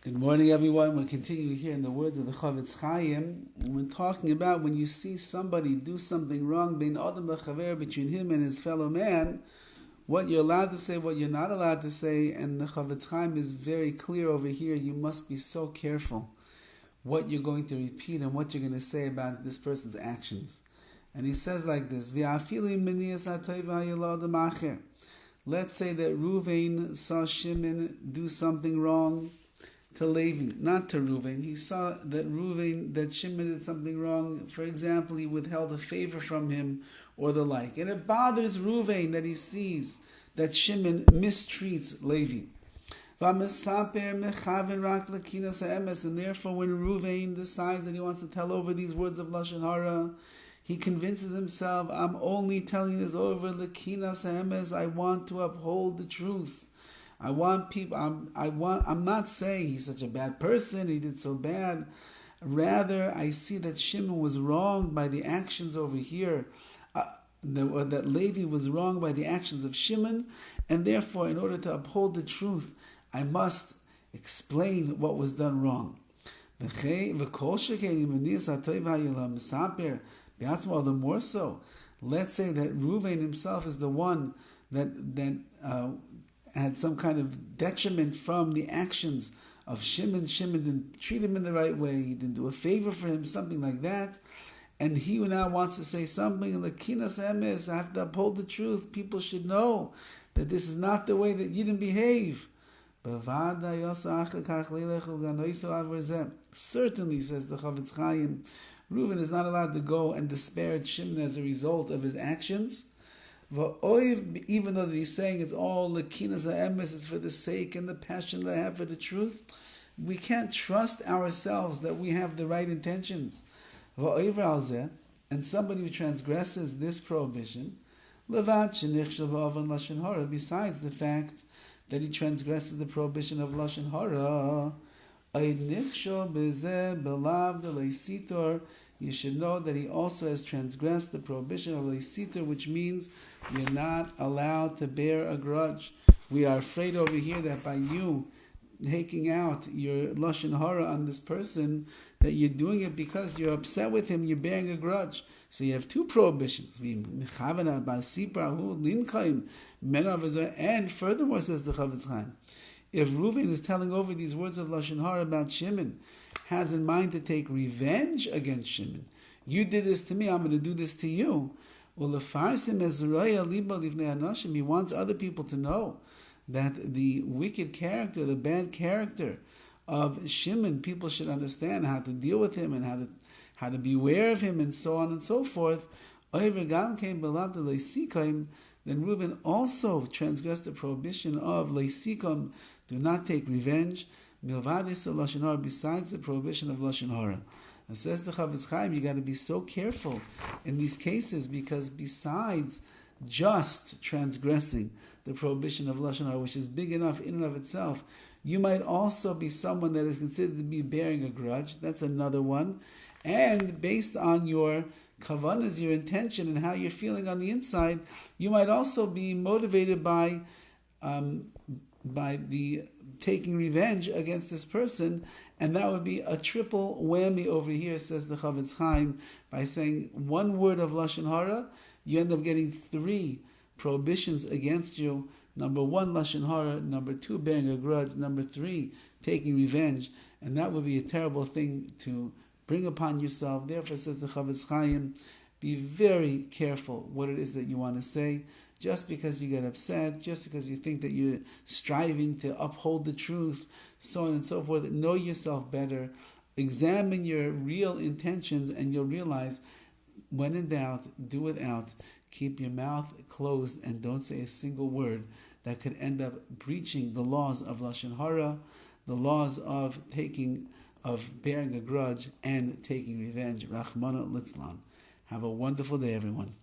Good morning, everyone. We're continuing here in the words of the CHOFETZ CHAIM. We're talking about when you see somebody do something wrong, between him and his fellow man, what you're allowed to say, what you're not allowed to say, and the CHOFETZ CHAIM is very clear over here. You must be so careful what you're going to repeat and what you're going to say about this person's actions. And he says like this, let's say that Ruvain saw Shimon do something wrong to Levi, not to Ruvain. He saw that Shimon did something wrong. For example, he withheld a favor from him or the like. And it bothers Ruvain that he sees that Shimon mistreats Levi. And therefore, when Ruvain decides that he wants to tell over these words of Lashon HaRa, he convinces himself, I'm only telling this over Lekinas HaEmes. I want to uphold the truth. I'm not saying he's such a bad person, he did so bad. Rather, I see that Shimon was wronged by the actions over here, that Levi was wronged by the actions of Shimon, and therefore, in order to uphold the truth, I must explain what was done wrong. All the more so, let's say that Ruvain himself is the one that had some kind of detriment from the actions of Shimon. Shimon didn't treat him in the right way. He didn't do a favor for him, something like that. And he now wants to say something. Lekinas HaEmes, I have to uphold the truth. People should know that this is not the way that you didn't behave. Certainly, says the CHOFETZ CHAIM, Reuven is not allowed to go and disparage Shimon as a result of his actions. Even though he's saying it's all Lekinas HaEmes, it's for the sake and the passion that I have for the truth, we can't trust ourselves that we have the right intentions. And somebody who transgresses this prohibition, besides the fact that he transgresses the prohibition of Lashon HaRa, you should know that he also has transgressed the prohibition of leisitor, which means you're not allowed to bear a grudge. We are afraid over here that by you taking out your Lashon HaRa on this person, that you're doing it because you're upset with him, you're bearing a grudge. So you have two prohibitions. And furthermore, says the CHOFETZ CHAIM, if Reuven is telling over these words of Lashon HaRa about Shimon, has in mind to take revenge against Shimon, you did this to me, I'm going to do this to you. Well, he wants other people to know that the wicked character, the bad character of Shimon, people should understand how to deal with him and how to beware of him and so on and so forth. Then Reuben also transgressed the prohibition of leisikom, do not take revenge, milvadis Lashon HaRa, besides the prohibition of Lashon HaRa. And says the CHOFETZ CHAIM, you got to be so careful in these cases, because besides just transgressing the prohibition of Lashon HaRa, which is big enough in and of itself, you might also be someone that is considered to be bearing a grudge. That's another one. And based on your kavanas, your intention, and how you're feeling on the inside, you might also be motivated by the taking revenge against this person, and that would be a triple whammy over here, says the CHOFETZ CHAIM, by saying one word of Lashon HaRa, you end up getting three prohibitions against you. Number one, Lashon HaRa. Number two, bearing a grudge. Number three, taking revenge. And that would be a terrible thing to bring upon yourself. Therefore, says the CHOFETZ CHAIM, be very careful what it is that you want to say. Just because you get upset, just because you think that you're striving to uphold the truth, so on and so forth, know yourself better. Examine your real intentions, and you'll realize, when in doubt, do without. Keep your mouth closed and don't say a single word that could end up breaching the laws of Lashon HaRa, the laws of bearing a grudge and taking revenge. Rachmana litzlan. Have a wonderful day, everyone.